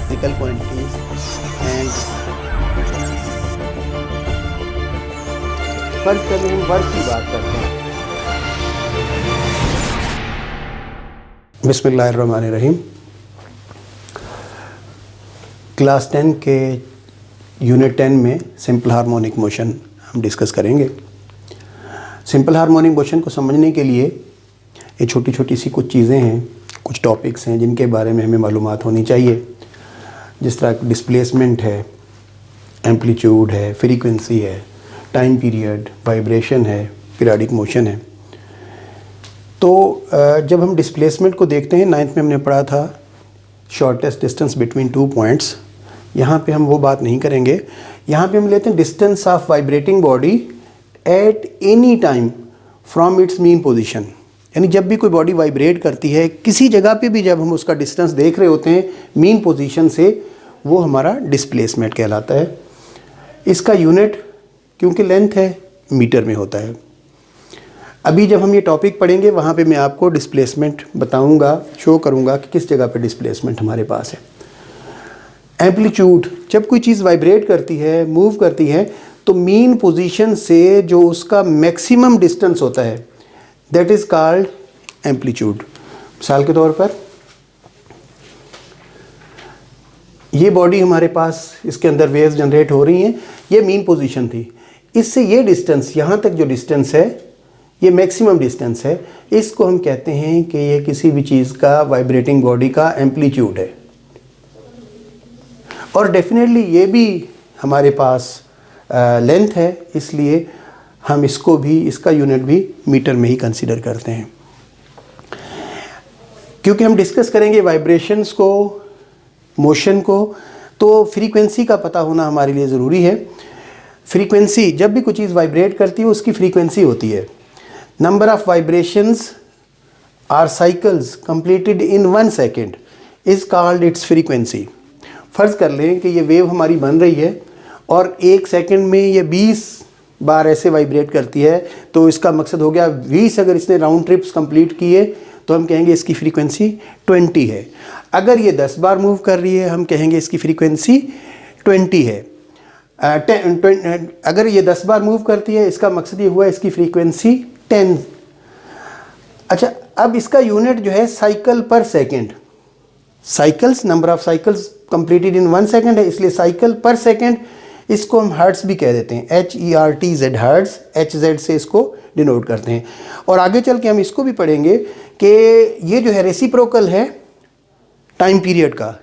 Physical quantities and फर्ज करें हम वर्क की बात करते हैं। बिस्मिल्लाहिर्रहमानिर्रहीम। क्लास 10 के यूनिट 10 में सिंपल हार्मोनिक मोशन हम डिस्कस करेंगे। सिंपल हार्मोनिक मोशन को समझने के लिए ये छोटी छोटी सी कुछ चीज़ें हैं, कुछ टॉपिक्स हैं जिनके बारे में हमें मालूमात होनी चाहिए। जिस तरह डिस्प्लेसमेंट है, एम्पलीट्यूड है, फ्रीक्वेंसी है, टाइम पीरियड, वाइब्रेशन है, पीरियडिक मोशन है। तो जब हम डिस्प्लेसमेंट को देखते हैं, 9th में हमने पढ़ा था शॉर्टेस्ट डिस्टेंस बिटवीन 2 पॉइंट्स। यहाँ पे हम वो बात नहीं करेंगे। यहाँ पे हम लेते हैं distance of vibrating body at any time from its mean position. यानी जब भी कोई बॉडी वाइब्रेट करती है किसी जगह पे भी, जब हम उसका डिस्टेंस देख रहे होते हैं मीन पोजीशन से, वो हमारा डिस्प्लेसमेंट कहलाता है। इसका यूनिट क्योंकि लेंथ है मीटर में होता है। अभी जब हम ये टॉपिक पढ़ेंगे वहाँ पे मैं आपको डिस्प्लेसमेंट बताऊँगा, शो करूँगा कि किस जगह पे डिस्प्लेसमेंट हमारे पास है। एम्पलीट्यूड, जब कोई चीज़ वाइब्रेट करती है, मूव करती है, तो मीन पोजीशन से जो उसका मैक्सिमम डिस्टेंस होता है दैट इज़ कॉल्ड एम्पलीट्यूड। मिसाल के तौर पर ये बॉडी हमारे पास, इसके अंदर वेव्स जनरेट हो रही हैं, ये मीन पोजीशन थी। इससे ये डिस्टेंस, यहाँ तक जो डिस्टेंस है, ये मैक्सिमम डिस्टेंस है। इसको हम कहते हैं कि ये किसी भी चीज़ का, वाइब्रेटिंग बॉडी का एम्पलीट्यूड है। और डेफिनेटली ये भी हमारे पास लेंथ है, इसलिए हम इसको भी, इसका यूनिट भी मीटर में ही कंसीडर करते हैं। क्योंकि हम डिस्कस करेंगे वाइब्रेशंस को, मोशन को, तो फ्रीक्वेंसी का पता होना हमारे लिए ज़रूरी है। फ्रीक्वेंसी, जब भी कोई चीज़ वाइब्रेट करती है उसकी फ्रीक्वेंसी होती है। Number of vibrations or cycles completed in 1 second is called its frequency. फ़र्ज़ कर लें कि ये वेव हमारी बन रही है और 1 सेकेंड में ये 20 बार ऐसे वाइब्रेट करती है, तो इसका मकसद हो गया 20। अगर इसने राउंड ट्रिप्स कंप्लीट किए तो हम कहेंगे इसकी फ्रीक्वेंसी 20 है। अगर ये 10 बार मूव कर रही है हम कहेंगे इसकी फ्रीक्वेंसी 20 है। अगर ये 10 बार मूव करती है, इसका मकसद ये हुआ इसकी फ्रीक्वेंसी 10। अच्छा, अब इसका यूनिट जो है साइकिल पर second, cycles, number of cycles completed in 1 second है, इसलिए साइकिल पर सेकेंड। इसको हम हर्ट्स भी कह देते हैं, HERTZ, हर्ट्स, HZ से इसको डिनोट करते हैं। और आगे चल के हम इसको भी पढ़ेंगे कि ये जो है रेसिप्रोकल है टाइम पीरियड का।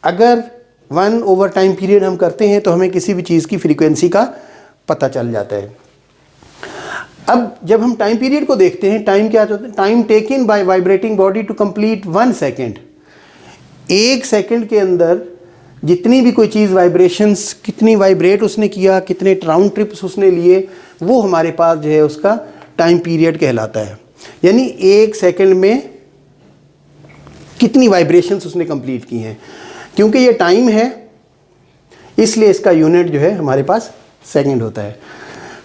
अगर 1/, टाइम पीरियड हम करते हैं तो हमें किसी भी चीज़ की फ्रीक्वेंसी का पता चल जाता है। अब जब हम टाइम पीरियड को देखते हैं, टाइम क्या होता है? Time taken by vibrating body to complete 1 second. 1 second के अंदर जितनी भी कोई चीज़ वाइब्रेशंस, कितनी वाइब्रेट उसने किया, कितने राउंड ट्रिप्स उसने लिए, वो हमारे पास जो है उसका टाइम पीरियड कहलाता है। यानी 1 सेकेंड में कितनी वाइब्रेशंस उसने कंप्लीट की हैं। क्योंकि ये टाइम है इसलिए इसका यूनिट जो है हमारे पास सेकेंड होता है।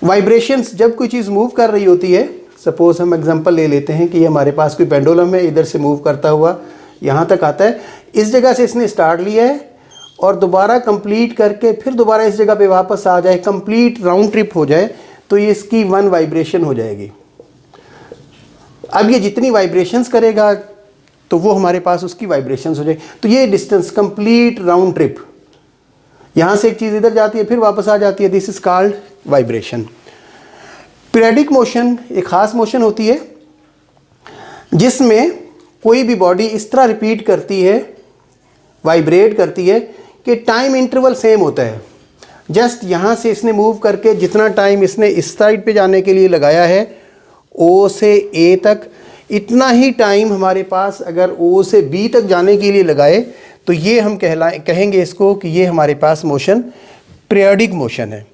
वाइब्रेशंस, जब कोई चीज़ मूव कर रही होती है, सपोज हम एग्जांपल ले लेते हैं कि ये हमारे पास कोई पेंडुलम है, इधर से मूव करता हुआ यहाँ तक आता है। इस जगह से इसने स्टार्ट लिया है और दोबारा कंप्लीट करके फिर दोबारा इस जगह पे वापस आ जाए, कंप्लीट राउंड ट्रिप हो जाए, तो ये इसकी 1 वाइब्रेशन हो जाएगी। अब ये जितनी वाइब्रेशंस करेगा तो वो हमारे पास उसकी वाइब्रेशंस हो जाएगी। तो ये डिस्टेंस, कंप्लीट राउंड ट्रिप, यहाँ से एक चीज़ इधर जाती है फिर वापस आ जाती है, this is called vibration. Periodic motion एक ख़ास मोशन होती है जिसमें कोई भी बॉडी इस तरह रिपीट करती है, वाइब्रेट करती है कि टाइम इंटरवल सेम होता है। जस्ट यहाँ से इसने मूव करके जितना टाइम इसने इस साइड पे जाने के लिए लगाया है O से A तक, इतना ही टाइम हमारे पास अगर O से B तक जाने के लिए लगाए तो ये हम कहेंगे इसको कि ये हमारे पास मोशन पीरियडिक मोशन है।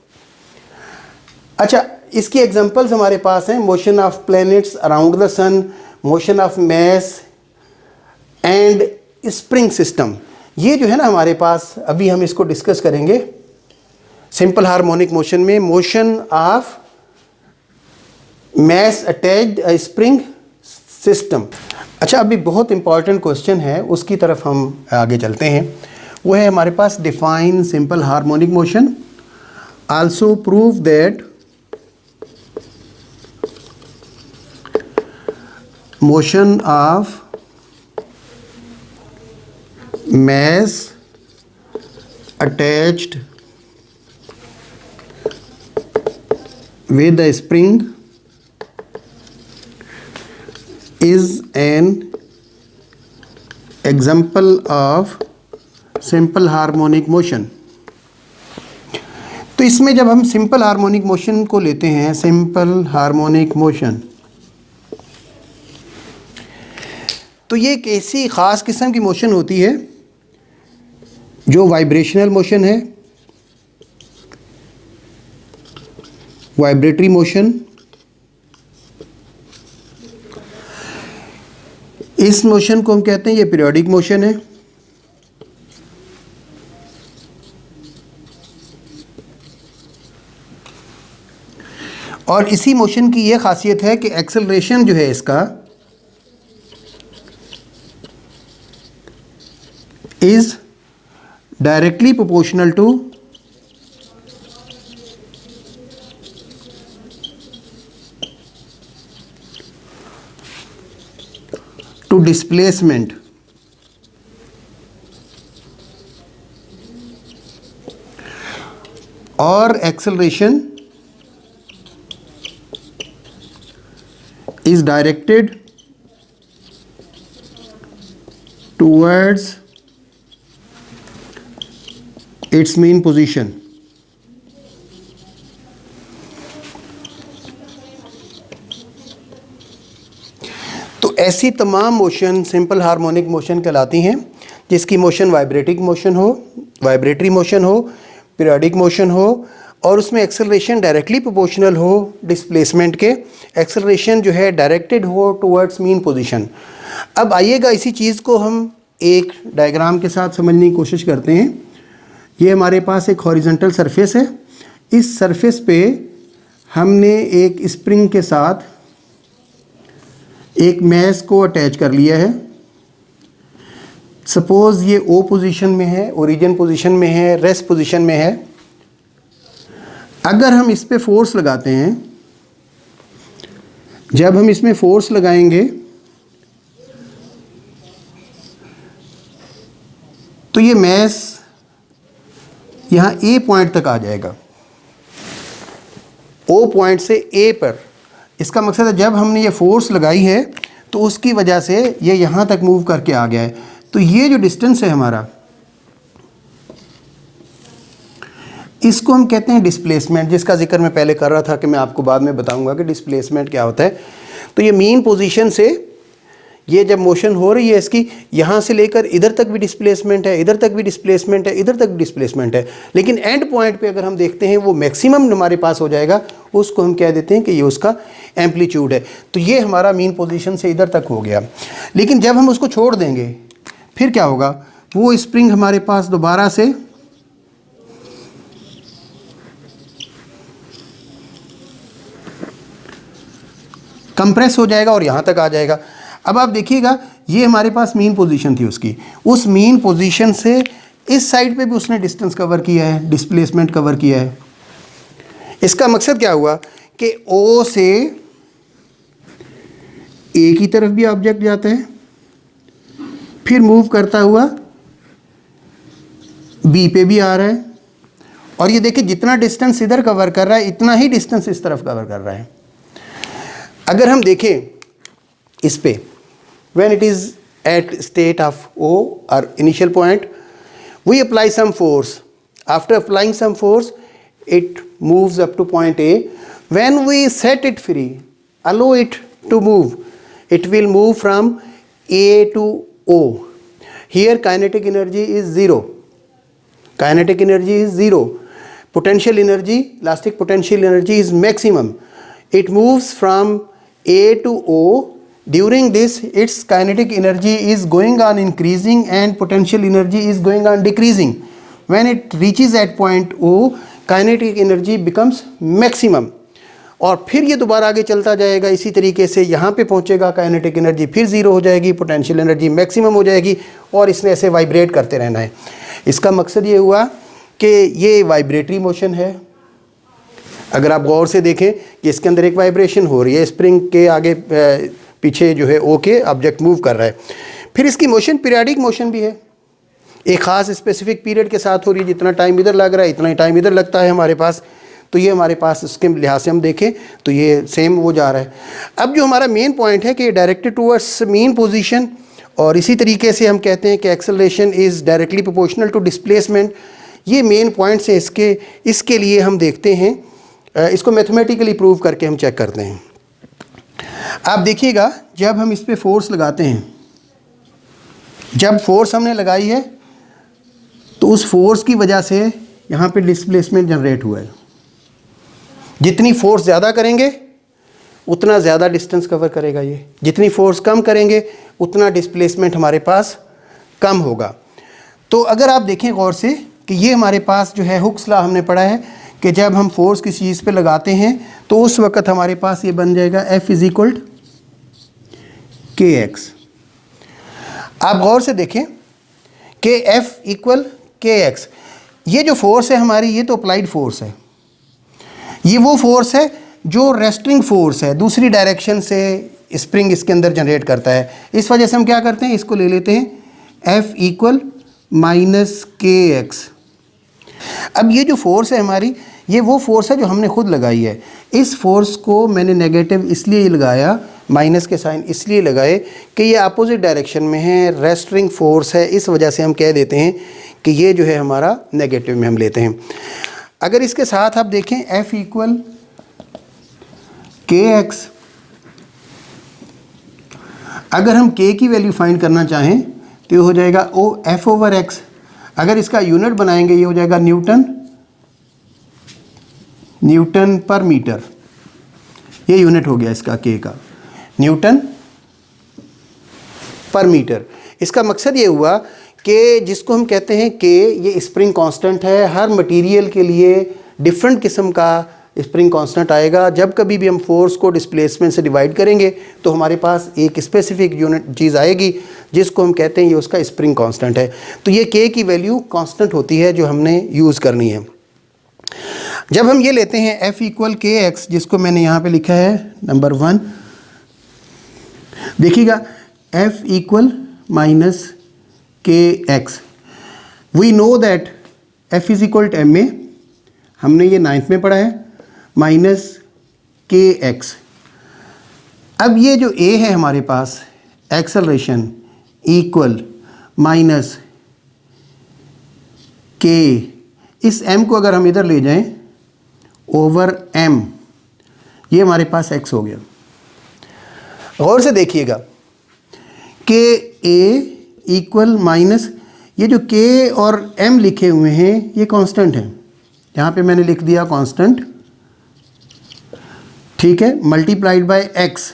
अच्छा, इसकी एग्जांपल्स हमारे पास हैं, motion of planets around the sun, motion of mass and spring system. ये जो है ना हमारे पास, अभी हम इसको डिस्कस करेंगे सिंपल हार्मोनिक मोशन में, motion of mess attached spring system. अच्छा, अभी बहुत इंपॉर्टेंट क्वेश्चन है, उसकी तरफ हम आगे चलते हैं। वो है हमारे पास define simple harmonic motion. Also prove that motion of mass attached with the spring is an example of simple harmonic motion। तो इसमें जब हम सिंपल हार्मोनिक मोशन को लेते हैं, सिंपल हार्मोनिक मोशन, तो ये एक ऐसी ख़ास किस्म की मोशन होती है जो वाइब्रेशनल मोशन है, वाइब्रेटरी मोशन। इस मोशन को हम कहते हैं ये पीरियोडिक मोशन है। और इसी मोशन की ये खासियत है कि एक्सेलरेशन जो है इसका is directly proportional to displacement। और acceleration is directed towards its mean position। तो ऐसी तमाम मोशन सिंपल हार्मोनिक मोशन कहलाती हैं जिसकी मोशन वाइब्रेटिक मोशन हो, वाइब्रेटरी मोशन हो, पीरियोडिक मोशन हो और उसमें एक्सेलरेशन डायरेक्टली प्रोपोर्शनल हो डिस्प्लेसमेंट के। एक्सेलरेशन जो है डायरेक्टेड हो टुवर्ड्स मीन पोजीशन। अब आइएगा इसी चीज़ को हम एक डायग्राम के साथ समझने की कोशिश करते हैं। ये हमारे पास एक हॉरिजॉन्टल सरफेस है। इस सरफेस पे हमने एक स्प्रिंग के साथ एक मैस को अटैच कर लिया है। सपोज़ ये ओ पोजीशन में है, ओरिजिन पोजीशन में है, रेस्ट पोजीशन में है। अगर हम इस पे फोर्स लगाते हैं, जब हम इसमें फोर्स लगाएंगे तो ये मैस यहाँ ए पॉइंट तक आ जाएगा, ओ पॉइंट से ए पर। इसका मकसद है जब हमने ये फोर्स लगाई है तो उसकी वजह से ये यहाँ तक मूव करके आ गया है। तो ये जो डिस्टेंस है हमारा, इसको हम कहते हैं डिस्प्लेसमेंट, जिसका जिक्र मैं पहले कर रहा था कि मैं आपको बाद में बताऊंगा कि डिस्प्लेसमेंट क्या होता है। तो ये मीन पोजीशन से ये जब मोशन हो रही है इसकी, यहाँ से लेकर इधर तक भी डिस्प्लेसमेंट है, इधर तक भी डिस्प्लेसमेंट है, इधर तक भी डिस्प्लेसमेंट है, लेकिन एंड पॉइंट पे अगर हम देखते हैं वो मैक्सिमम हमारे पास हो जाएगा, उसको हम कह देते हैं कि ये उसका एम्पलीट्यूड है। तो ये हमारा मीन पोजीशन से इधर तक हो गया। लेकिन जब हम उसको छोड़ देंगे फिर क्या होगा, वो स्प्रिंग हमारे पास दोबारा से कंप्रेस हो जाएगा और यहाँ तक आ जाएगा। अब आप देखिएगा ये हमारे पास मीन पोजीशन थी उसकी, उस मीन पोजीशन से इस साइड पे भी उसने डिस्टेंस कवर किया है, डिस्प्लेसमेंट कवर किया है। इसका मकसद क्या हुआ कि ओ से ए की तरफ भी ऑब्जेक्ट जाता है, फिर मूव करता हुआ बी पे भी आ रहा है, और ये देखिए जितना डिस्टेंस इधर कवर कर रहा है इतना ही डिस्टेंस इस तरफ कवर कर रहा है। अगर हम देखें इस पे, when it is at state of O or initial point, we apply some force. After applying some force, it moves up to point A. When we set it free, allow it to move, it will move from A to O. Here kinetic energy is zero. Kinetic energy is zero. Potential energy, elastic potential energy is maximum. It moves from A to O. During this, its kinetic energy is going on increasing and potential energy is going on decreasing. When it reaches at point O, kinetic energy becomes maximum. और फिर ये दोबारा आगे चलता जाएगा इसी तरीके से, यहाँ पे पहुँचेगा, काइनेटिक एनर्जी फिर ज़ीरो हो जाएगी, पोटेंशियल एनर्जी मैक्सिमम हो जाएगी, और इसने ऐसे वाइब्रेट करते रहना है। इसका मकसद ये हुआ कि ये वाइब्रेटरी मोशन है। अगर आप गौर से देखें कि इसके अंदर एक वाइब्रेशन हो रही है, स्प्रिंग के आगे पीछे जो है ओके ऑब्जेक्ट मूव कर रहा है। फिर इसकी मोशन पीरियडिक मोशन भी है, एक ख़ास स्पेसिफिक पीरियड के साथ हो रही है। जितना टाइम इधर लग रहा है इतना ही टाइम इधर लगता है हमारे पास। तो ये हमारे पास इसके लिहाज से हम देखें तो ये सेम वो जा रहा है। अब जो हमारा मेन पॉइंट है कि डायरेक्टेड टूवर्ड्स मीन पोजीशन, और इसी तरीके से हम कहते हैं कि acceleration is directly proportional to displacement. ये मेन पॉइंट्स हैं इसके लिए हम देखते हैं, इसको मैथमेटिकली प्रूव करके हम चेक करते हैं। आप देखिएगा जब हम इस पर फोर्स लगाते हैं, जब फोर्स हमने लगाई है तो उस फोर्स की वजह से यहाँ पे डिस्प्लेसमेंट जनरेट हुआ है। जितनी फोर्स ज़्यादा करेंगे उतना ज़्यादा डिस्टेंस कवर करेगा ये, जितनी फोर्स कम करेंगे उतना डिस्प्लेसमेंट हमारे पास कम होगा। तो अगर आप देखें गौर से कि ये हमारे पास जो है हुक्स लॉ हमने पढ़ा है कि जब हम फोर्स किसी चीज़ पे लगाते हैं तो उस वक़्त हमारे पास ये बन जाएगा F = kx। आप गौर से देखें कि F = kx, ये जो फोर्स है हमारी, ये तो अप्लाइड फोर्स है। ये वो फोर्स है जो रेस्टिंग फोर्स है, दूसरी डायरेक्शन से स्प्रिंग इसके अंदर जनरेट करता है। इस वजह से हम क्या करते हैं, इसको ले लेते हैं F = kx। अब ये जो फोर्स है हमारी, ये वो फोर्स है जो हमने खुद लगाई है। इस फोर्स को मैंने नेगेटिव इसलिए लगाया, माइनस के साइन इसलिए लगाए कि ये अपोजिट डायरेक्शन में है, रेस्ट्रिंग फोर्स है। इस वजह से हम कह देते हैं कि ये जो है हमारा नेगेटिव में हम लेते हैं। अगर इसके साथ आप देखें F = kx, अगर हम k की वैल्यू फाइंड करना चाहें तो ये हो जाएगा F/x। अगर इसका यूनिट बनाएंगे ये हो जाएगा न्यूटन पर मीटर। ये यूनिट हो गया इसका k का, न्यूटन पर मीटर। इसका मकसद ये हुआ कि जिसको हम कहते हैं कि ये स्प्रिंग कांस्टेंट है, हर मटेरियल के लिए डिफरेंट किस्म का स्प्रिंग कांस्टेंट आएगा। जब कभी भी हम फोर्स को डिस्प्लेसमेंट से डिवाइड करेंगे तो हमारे पास एक स्पेसिफिक यूनिट चीज़ आएगी जिसको हम कहते हैं ये उसका स्प्रिंग कांस्टेंट है। तो ये k की वैल्यू कांस्टेंट होती है जो हमने यूज़ करनी है। जब हम ये लेते हैं F = kx, जिसको मैंने यहाँ पे लिखा है नंबर 1, देखिएगा F = kx। We know that F = ma, हमने ये 9th में पढ़ा है, -kx। अब ये जो a है हमारे पास, एक्सेलरेशन = -k, इस m को अगर हम इधर ले जाएं ओवर m, ये हमारे पास x हो गया। गौर से देखिएगा कि a = ये जो k और m लिखे हुए हैं ये कांस्टेंट हैं। यहाँ पे मैंने लिख दिया कांस्टेंट, ठीक है, multiplied by x।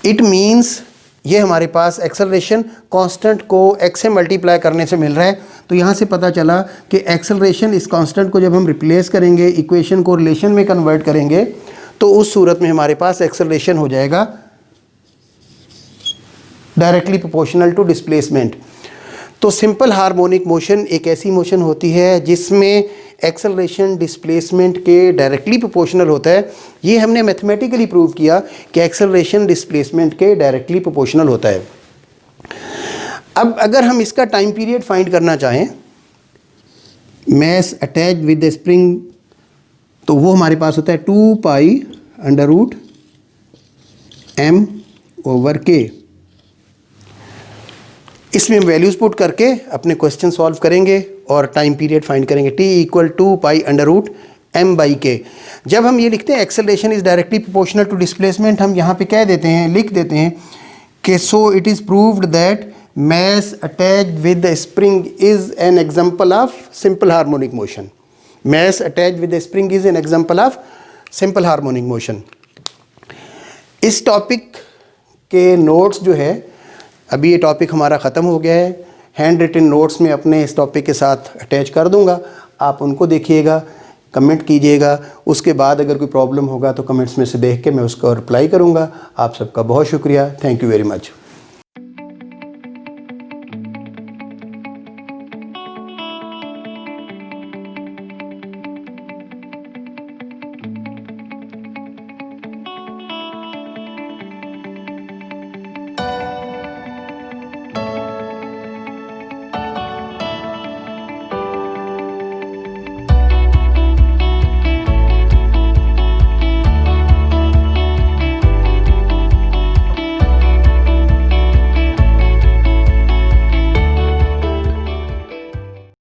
It means ये हमारे पास एक्सेलरेशन कांस्टेंट को x से मल्टीप्लाई करने से मिल रहा है। तो यहाँ से पता चला कि एक्सेलरेशन इस कांस्टेंट को जब हम रिप्लेस करेंगे, इक्वेशन को रिलेशन में कन्वर्ट करेंगे, तो उस सूरत में हमारे पास एक्सेलरेशन हो जाएगा डायरेक्टली प्रोपोर्शनल टू डिस्प्लेसमेंट। तो सिंपल हार्मोनिक मोशन एक ऐसी मोशन होती है जिसमें एक्सेलरेशन डिस्प्लेसमेंट के डायरेक्टली प्रोपोर्शनल होता है। ये हमने मैथमेटिकली प्रूव किया कि एक्सेलरेशन डिस्प्लेसमेंट के डायरेक्टली प्रोपोर्शनल होता है। अब अगर हम इसका टाइम पीरियड फाइंड करना चाहें, मास अटैच्ड विद द स्प्रिंग, तो वो हमारे पास होता है 2π√m/k। इसमें हम वैल्यूज़ पुट करके अपने क्वेश्चन सॉल्व करेंगे और टाइम पीरियड फाइंड करेंगे। t = 2π√m/k। जब हम ये लिखते हैं acceleration is directly proportional to displacement, हम यहाँ पे कह देते हैं, लिख देते हैं कि so it is proved that mass attached with the spring is an example of simple harmonic motion. Mass attached with the spring is an example of simple harmonic motion. इस टॉपिक के नोट्स जो है, अभी ये topic हमारा ख़त्म हो गया है, हैंड रिटन नोट्स में अपने इस टॉपिक के साथ अटैच कर दूंगा, आप उनको देखिएगा, कमेंट कीजिएगा। उसके बाद अगर कोई प्रॉब्लम होगा तो कमेंट्स में से देख के मैं उसका रिप्लाई करूंगा। आप सबका बहुत शुक्रिया, थैंक यू वेरी मच।